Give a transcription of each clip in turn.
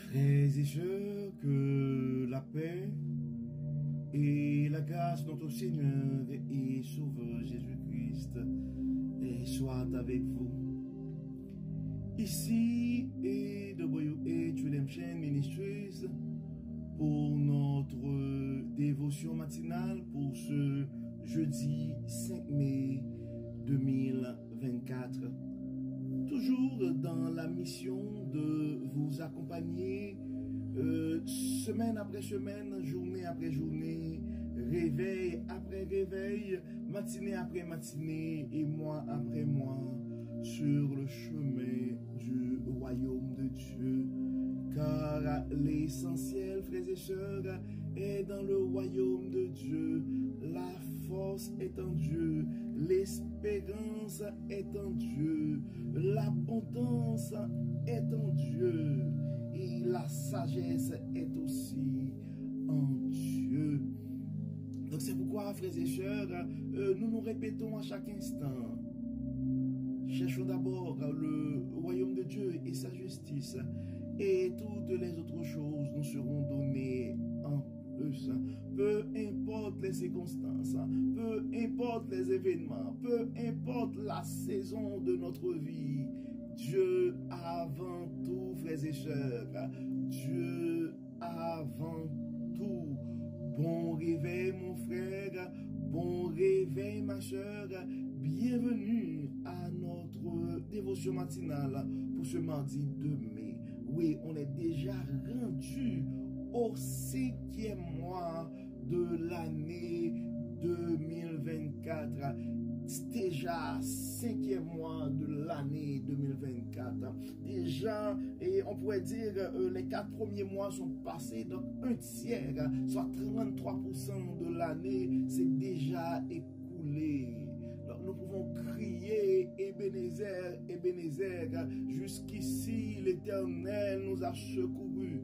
Frères et sœurs, que la paix et la grâce de notre Seigneur et Sauveur Jésus-Christ soient avec vous. Ici est WH Redemption Ministries pour notre dévotion matinale pour ce jeudi 5 mai 2024. Toujours dans la mission de vous accompagner semaine après semaine, journée après journée, réveil après réveil, matinée après matinée et mois après mois sur le chemin du royaume de Dieu. Car l'essentiel, frères et sœurs, est dans le royaume de Dieu. La force est en Dieu. L'espérance est en Dieu. L'abondance est en Dieu. Et la sagesse est aussi en Dieu. Donc c'est pourquoi, frères et sœurs, nous nous répétons à chaque instant. Cherchons d'abord le royaume de Dieu et sa justice. Et toutes les autres choses nous seront données en plus. Peu importe les circonstances, peu importe les événements, peu importe la saison de notre vie, Dieu avant tout, frères et sœurs, Dieu avant tout. Bon réveil mon frère, bon réveil ma sœur, bienvenue à notre dévotion matinale pour ce mardi 2 mai. Oui, on est déjà rendu au 5e mois de l'année 2024. C'est déjà 5e mois de l'année 2024. Déjà, et on pourrait dire les 4 premiers mois sont passés, donc un tiers, soit 33% de l'année, c'est déjà écoulé. Donc nous pouvons crier Ebenezer, Ebenezer, jusqu'ici l'Éternel nous a secourus.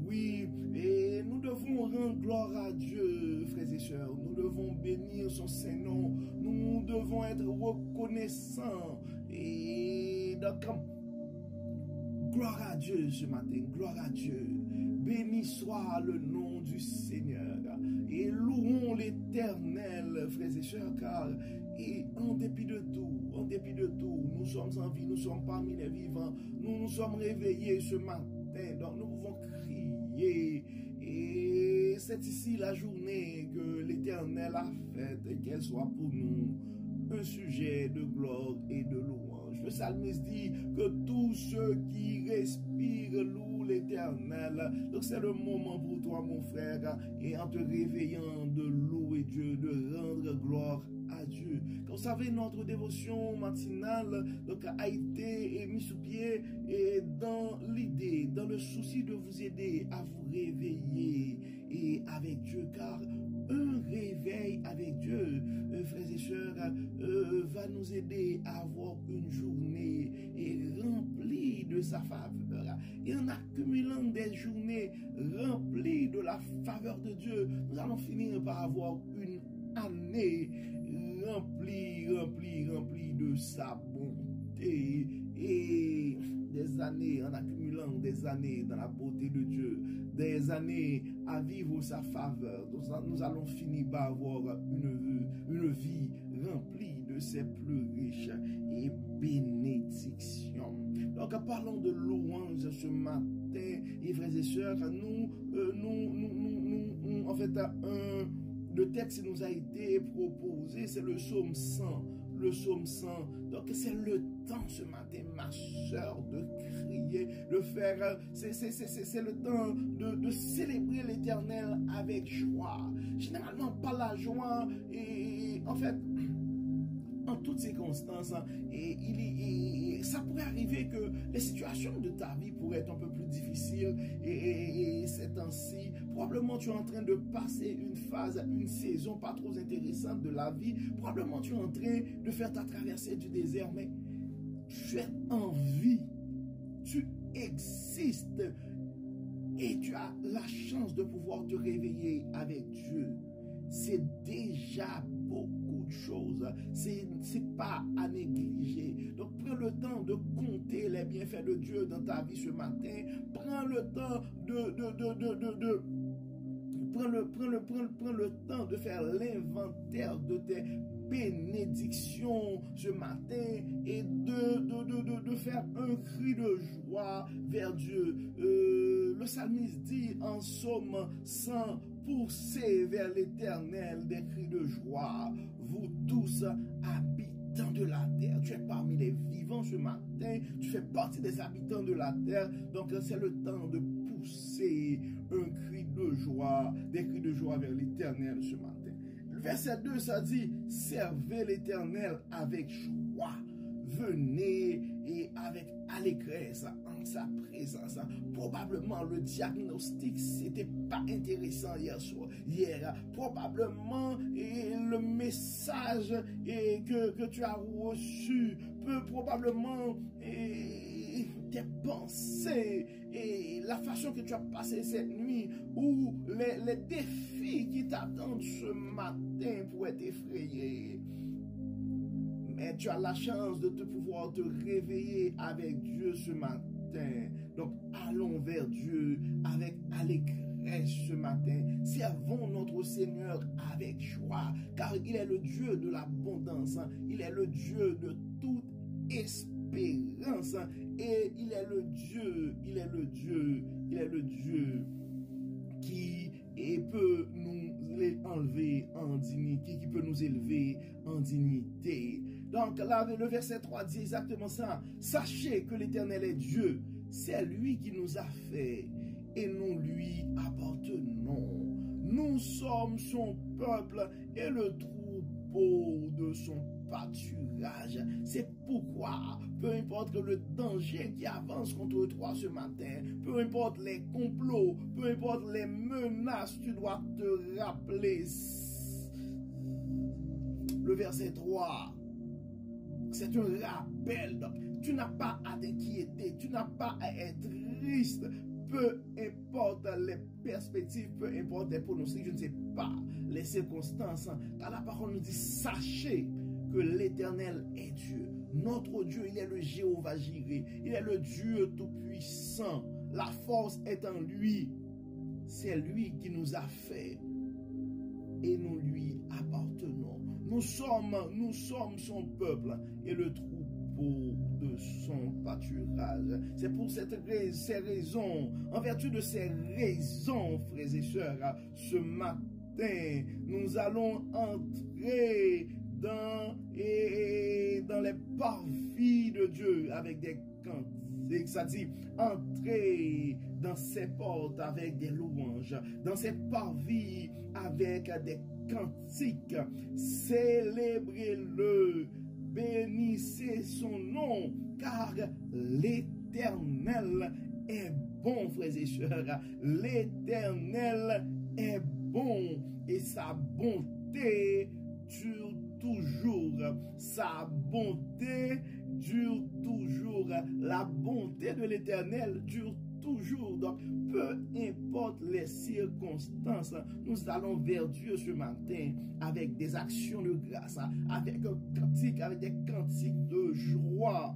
Oui, et nous devons rendre gloire à Dieu, frères et sœurs. Nous devons bénir son Saint-Nom. Nous devons être reconnaissants. Et donc, gloire à Dieu ce matin, gloire à Dieu. Béni soit le nom du Seigneur. Et louons l'Éternel, frères et sœurs, car et en dépit de tout, nous sommes en vie, nous sommes parmi les vivants, nous nous sommes réveillés ce matin. Donc nous pouvons crier et c'est ici la journée que l'Éternel a faite et qu'elle soit pour nous un sujet de gloire et de louange. Le psalmiste dit que tous ceux qui respirent louent l'Éternel. Donc c'est le moment pour toi mon frère et en te réveillant de louer Dieu, de rendre gloire à Dieu. Comme vous savez, notre dévotion matinale donc, a été mise sous pied et dans l'idée, dans le souci de vous aider à vous réveiller et avec Dieu, car un réveil avec Dieu, frères et sœurs, va nous aider à avoir une journée remplie de sa faveur. Et en accumulant des journées remplies de la faveur de Dieu, nous allons finir par avoir une année remplie de sa bonté et des années en accumulant des années dans la beauté de Dieu, des années à vivre sa faveur. Nous allons finir par avoir une vie remplie de ses plus riches et bénédictions. Donc parlons de louange ce matin et frères et sœurs, en fait le texte qui nous a été proposé, c'est le psaume 100. Le psaume 100. Donc, c'est le temps ce matin, ma soeur, de crier, de faire. C'est le temps de célébrer l'Éternel avec joie. Généralement, pas la joie. Et en fait, en toutes circonstances, et ça pourrait arriver que les situations de ta vie pourraient être un peu plus difficiles et ces temps-ci, probablement tu es en train de passer une phase, une saison pas trop intéressante de la vie, probablement tu es en train de faire ta traversée du désert, mais tu es en vie, tu existes et tu as la chance de pouvoir te réveiller avec Dieu. c'est déjà beaucoup de choses. C'est pas à négliger. Donc, prends le temps de compter les bienfaits de Dieu dans ta vie ce matin. Prends le temps Prends le temps de faire l'inventaire de tes bénédictions ce matin et de faire un cri de joie vers Dieu. Le psalmiste dit en Psaume 100, poussez vers l'Éternel des cris de joie, vous tous habitants de la terre. Tu es parmi les vivants ce matin, tu fais partie des habitants de la terre, donc c'est le temps de pousser un cri de joie, des cris de joie vers l'Éternel ce matin. Le verset 2, ça dit, servez l'Éternel avec joie. Venez et avec allégresse en sa présence. Probablement le diagnostic c'était pas intéressant hier. Probablement le message que tu as reçu peut probablement tes pensées et la façon que tu as passé cette nuit ou les défis qui t'attendent ce matin pourraient t'effrayer. Mais tu as la chance de pouvoir te réveiller avec Dieu ce matin. Donc, allons vers Dieu avec allégresse ce matin. Servons notre Seigneur avec joie, car il est le Dieu de l'abondance. Il est le Dieu de toute espérance. Et il est le Dieu qui peut nous enlever en dignité, qui peut nous élever en dignité. Donc là, le verset 3 dit exactement ça. Sachez que l'Éternel est Dieu. C'est lui qui nous a fait et nous lui appartenons. Nous sommes son peuple et le troupeau de son pâturage. C'est pourquoi, peu importe le danger qui avance contre toi ce matin, peu importe les complots, peu importe les menaces, tu dois te rappeler le verset 3. C'est un rappel. Donc, tu n'as pas à t'inquiéter, tu n'as pas à être triste. Peu importe les perspectives, peu importe les pronostics, je ne sais pas les circonstances, car la parole nous dit, sachez que l'Éternel est Dieu. Notre Dieu, il est le Jéhovah Jireh. Il est le Dieu tout-puissant. La force est en lui. C'est lui qui nous a fait et nous lui appartenons. Nous sommes son peuple et le troupeau de son pâturage. C'est pour ces raisons, en vertu de ces raisons, frères et sœurs, ce matin, nous allons entrer dans les parvis de Dieu avec des cantiques. Ça dit, entrer dans ses portes avec des louanges, dans ses parvis avec des cantiques. Célébrez-le, bénissez son nom, car l'Éternel est bon, frères et sœurs. L'Éternel est bon et sa bonté dure toujours. Sa bonté dure toujours. La bonté de l'Éternel dure toujours. Donc, peu importe les circonstances, nous allons vers Dieu ce matin avec des actions de grâce, avec des cantiques de joie.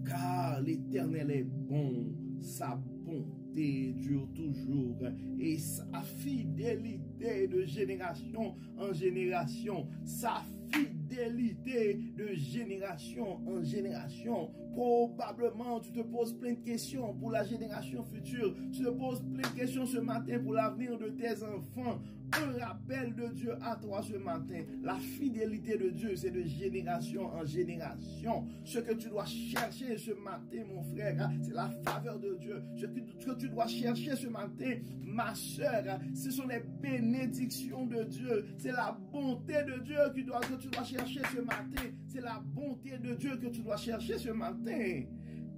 Car l'Éternel est bon, sa bonté dure toujours et sa fidélité de génération en génération, sa fidélité de génération en génération. Probablement, tu te poses plein de questions pour la génération future. Tu te poses plein de questions ce matin pour l'avenir de tes enfants. Un rappel de Dieu à toi ce matin. La fidélité de Dieu, c'est de génération en génération. Ce que tu dois chercher ce matin, mon frère, c'est la faveur de Dieu. Ce que tu dois chercher ce matin, ma soeur, ce sont les bénédictions de Dieu. C'est la bonté de Dieu que tu dois chercher ce matin. C'est la bonté de Dieu que tu dois chercher ce matin.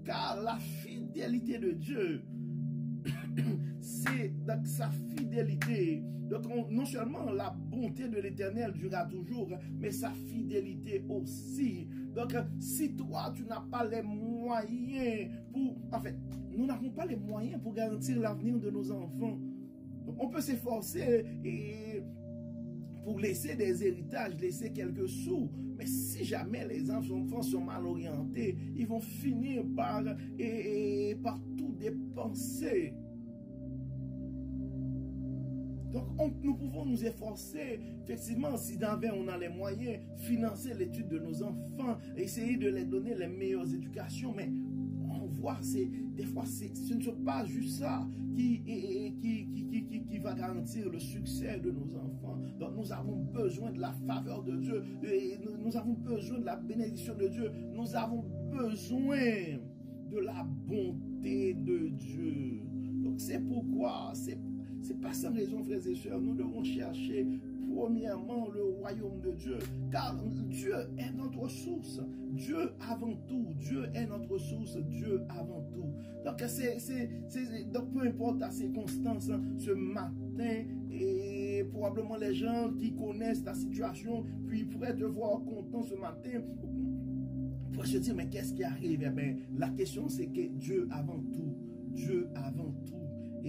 Car la fidélité de Dieu, c'est donc sa fidélité. Donc non seulement la bonté de l'Éternel durera toujours, mais sa fidélité aussi. Donc si toi tu n'as pas les moyens pour... En fait, nous n'avons pas les moyens pour garantir l'avenir de nos enfants. Donc, on peut s'efforcer et pour laisser des héritages, laisser quelques sous. Mais si jamais les enfants sont mal orientés, ils vont finir par tout dépenser. Donc, nous pouvons nous efforcer, effectivement, si d'envers on a les moyens, financer l'étude de nos enfants, essayer de les donner les meilleures éducations, mais on voit, des fois, ce ne sont pas juste ça qui va garantir le succès de nos enfants. Donc, nous avons besoin de la faveur de Dieu, nous avons besoin de la bénédiction de Dieu, nous avons besoin de la bonté de Dieu. Donc, c'est pourquoi, c'est pas sans raison, frères et sœurs, nous devons chercher premièrement le royaume de Dieu, car Dieu est notre source. Dieu avant tout, Dieu est notre source, Dieu avant tout. Donc, donc peu importe la circonstance, ce matin, et probablement les gens qui connaissent ta situation, puis ils pourraient te voir content ce matin, pour se dire, mais qu'est-ce qui arrive? Eh bien, la question c'est que Dieu avant tout, Dieu avant tout.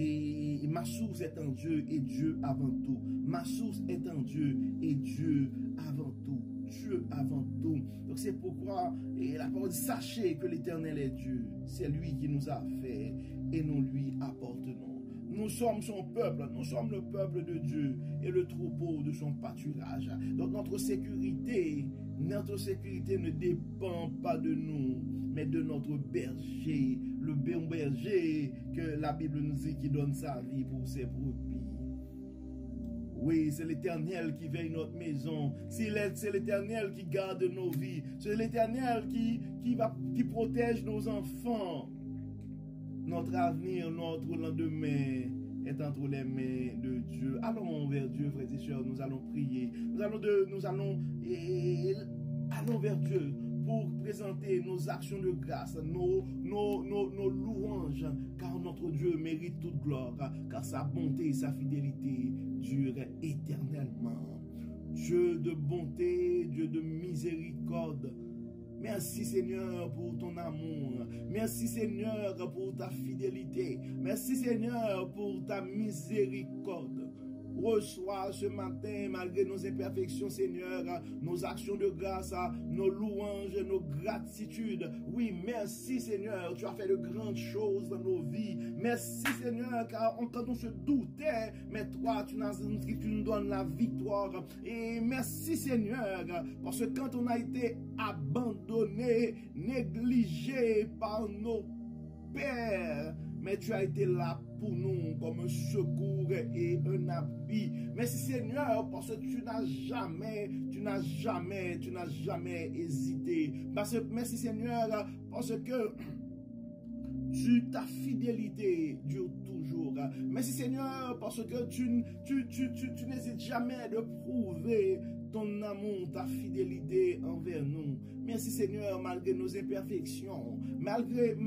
Et ma source est en Dieu et Dieu avant tout. Ma source est en Dieu et Dieu avant tout. Dieu avant tout. Donc c'est pourquoi la parole dit, sachez que l'Éternel est Dieu. C'est lui qui nous a fait et nous lui appartenons. Nous sommes son peuple, nous sommes le peuple de Dieu et le troupeau de son pâturage. Donc notre sécurité ne dépend pas de nous, mais de notre berger, le bon berger que la Bible nous dit qui donne sa vie pour ses brebis. Oui, c'est l'Éternel qui veille notre maison, c'est l'Éternel qui garde nos vies, c'est l'Éternel qui protège nos enfants. Notre avenir, notre lendemain est entre les mains de Dieu. Allons vers Dieu, frères et sœurs, nous allons prier. Nous allons vers Dieu pour présenter nos actions de grâce, nos louanges, car notre Dieu mérite toute gloire, car sa bonté et sa fidélité durent éternellement. Dieu de bonté, Dieu de miséricorde, merci Seigneur pour ton amour. Merci Seigneur pour ta fidélité. Merci Seigneur pour ta miséricorde. Reçois ce matin, malgré nos imperfections, Seigneur, nos actions de grâce, nos louanges, nos gratitudes. Oui, merci Seigneur, tu as fait de grandes choses dans nos vies. Merci Seigneur, car quand on se doutait, mais toi, tu nous donnes la victoire. Et merci Seigneur, parce que quand on a été abandonné, négligé par nos pères, mais tu as été là pour nous comme un secours et un appui. Merci Seigneur, parce que tu n'as jamais hésité. Merci Seigneur, parce que ta fidélité dure toujours. Merci Seigneur, parce que tu n'hésites jamais de prouver ton amour, ta fidélité envers nous. Merci Seigneur, malgré nos imperfections, malgré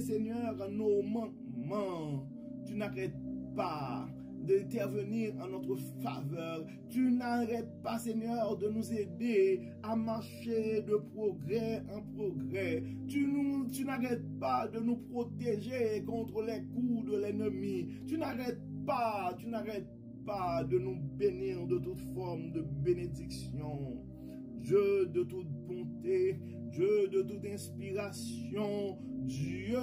Seigneur, nos manquements, tu n'arrêtes pas d'intervenir en notre faveur. Tu n'arrêtes pas, Seigneur, de nous aider à marcher de progrès en progrès. Tu n'arrêtes pas de nous protéger contre les coups de l'ennemi. Tu n'arrêtes pas de nous bénir de toute forme de bénédiction. Dieu de toute bonté, Dieu de toute inspiration, Dieu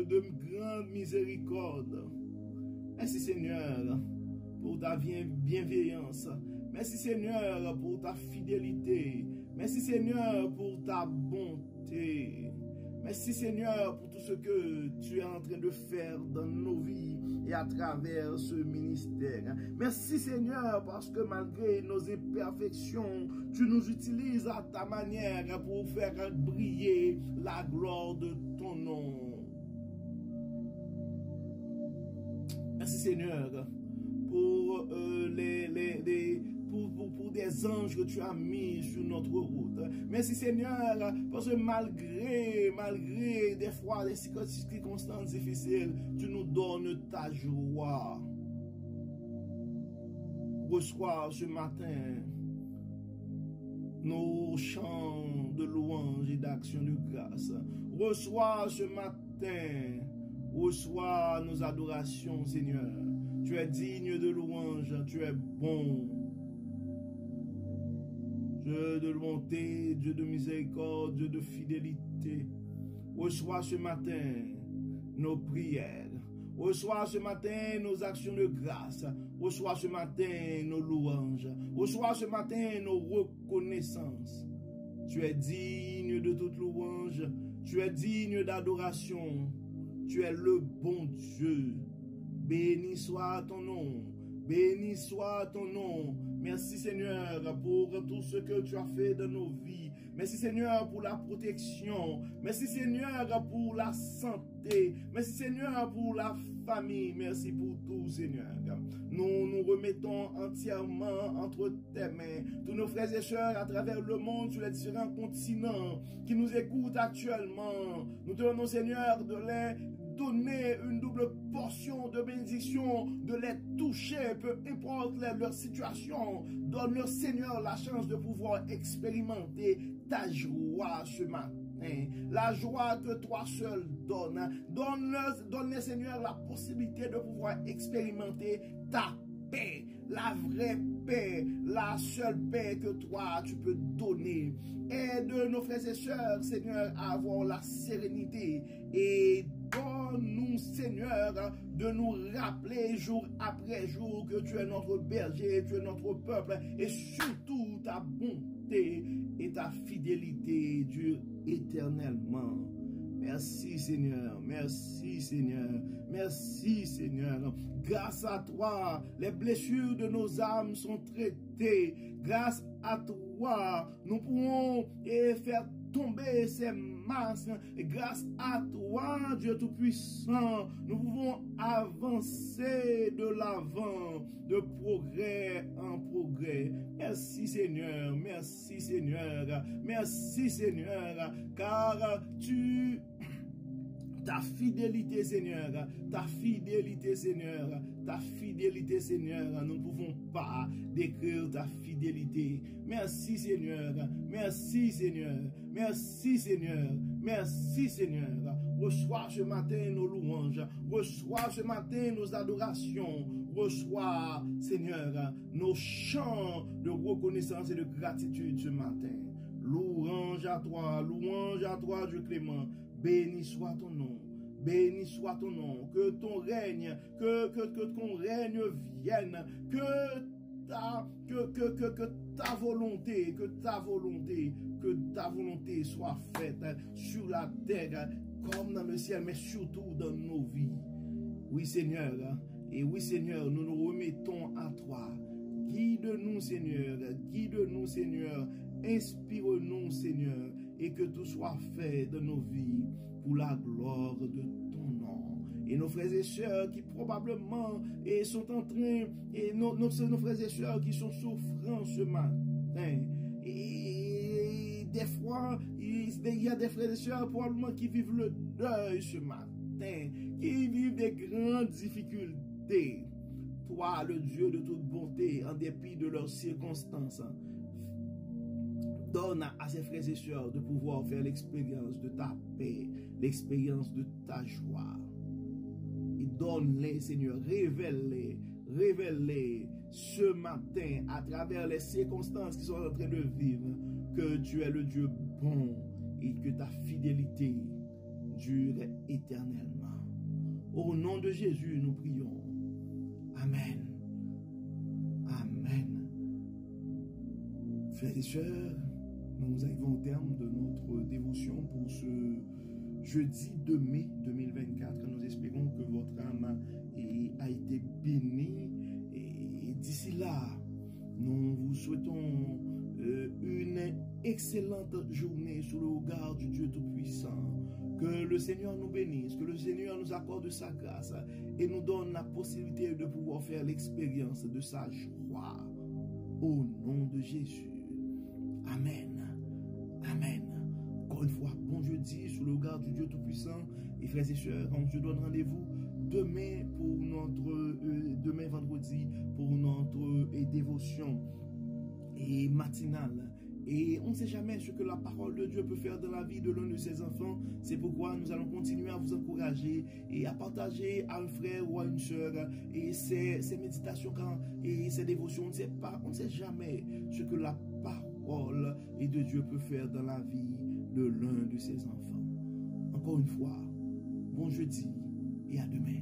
de grande miséricorde. Merci Seigneur pour ta bienveillance. Merci Seigneur pour ta fidélité. Merci Seigneur pour ta bonté. Merci Seigneur pour tout ce que tu es en train de faire dans nos vies et à travers ce ministère. Merci Seigneur parce que malgré nos imperfections, tu nous utilises à ta manière pour faire briller la gloire de ton nom. Merci Seigneur pour pour des anges que tu as mis sur notre route. Merci Seigneur, parce que malgré des fois les circonstances difficiles, tu nous donnes ta joie. Reçois ce matin nos chants de louange et d'action de grâce. Reçois ce matin, reçois nos adorations, Seigneur. Tu es digne de louange, tu es bon. Dieu de bonté, Dieu de miséricorde, Dieu de fidélité. Reçois ce matin nos prières. Reçois ce matin nos actions de grâce. Reçois ce matin nos louanges. Reçois ce matin nos reconnaissances. Tu es digne de toute louange. Tu es digne d'adoration. Tu es le bon Dieu. Béni soit ton nom. Béni soit ton nom. Merci Seigneur pour tout ce que tu as fait dans nos vies. Merci Seigneur pour la protection. Merci Seigneur pour la santé. Merci Seigneur pour la famille. Merci pour tout Seigneur. Nous nous remettons entièrement entre tes mains. Tous nos frères et sœurs à travers le monde, sur les différents continents qui nous écoutent actuellement. Nous te demandons Seigneur de les donner une double portion de bénédiction, de les toucher, peu importe leur situation. Donne-leur, Seigneur, la chance de pouvoir expérimenter ta joie ce matin. La joie que toi seul donnes. Donne-leur, Seigneur, la possibilité de pouvoir expérimenter ta paix, la vraie paix, la seule paix que toi tu peux donner. Aide nos frères et sœurs, Seigneur, à avoir la sérénité et donne-nous, Seigneur, de nous rappeler jour après jour que tu es notre berger, tu es notre peuple et surtout ta bonté et ta fidélité dure éternellement. Merci Seigneur, merci Seigneur, merci Seigneur. Grâce à toi, les blessures de nos âmes sont traitées. Grâce à toi, nous pouvons faire tomber ces masses. Et grâce à toi, Dieu Tout-Puissant, nous pouvons avancer de l'avant, de progrès en progrès. Merci Seigneur, merci Seigneur, merci Seigneur, car ta fidélité Seigneur, ta fidélité Seigneur, ta fidélité Seigneur, nous ne pouvons pas décrire ta fidélité. Merci Seigneur, merci Seigneur, merci Seigneur, merci Seigneur. Reçois ce matin nos louanges, reçois ce matin nos adorations, reçois Seigneur nos chants de reconnaissance et de gratitude ce matin. Louange à toi Dieu clément. Béni soit ton nom. Béni soit ton nom. Que ton règne, que ton règne vienne. Que ta volonté soit faite sur la terre comme dans le ciel, mais surtout dans nos vies. Oui Seigneur, et oui Seigneur, nous nous remettons à toi. Guide-nous Seigneur, guide-nous Seigneur, inspire-nous Seigneur, et que tout soit fait dans nos vies pour la gloire de ton nom. Et nos frères et sœurs qui probablement sont en train, et nos frères et sœurs qui sont souffrants ce matin, et des fois, il y a des frères et sœurs probablement qui vivent le deuil ce matin, qui vivent des grandes difficultés. Toi, le Dieu de toute bonté, en dépit de leurs circonstances, donne à ces frères et sœurs de pouvoir faire l'expérience de ta paix, l'expérience de ta joie. Et donne-les, Seigneur, révèle-les ce matin à travers les circonstances qu'ils sont en train de vivre, que tu es le Dieu bon et que ta fidélité dure éternellement. Au nom de Jésus, nous prions. Amen. Amen. Frères et sœurs, nous arrivons au terme de notre dévotion pour ce jeudi 2 mai 2024. Nous espérons que votre âme a été bénie. Et d'ici là, nous vous souhaitons une excellente journée sous le regard du Dieu Tout-Puissant. Que le Seigneur nous bénisse, que le Seigneur nous accorde sa grâce et nous donne la possibilité de pouvoir faire l'expérience de sa joie. Au nom de Jésus. Amen. Amen. Encore une fois, bon jeudi sous le regard du Dieu Tout-Puissant. Et frères et sœurs, on se donne rendez-vous demain pour demain vendredi pour notre dévotion et matinale Et on ne sait jamais ce que la parole de Dieu peut faire dans la vie de l'un de ses enfants. C'est pourquoi nous allons continuer à vous encourager et à partager à un frère ou à une soeur et ces méditations et ces dévotions. On ne sait jamais ce que la parole de Dieu peut faire dans la vie de l'un de ses enfants. Encore une fois, bon jeudi et à demain.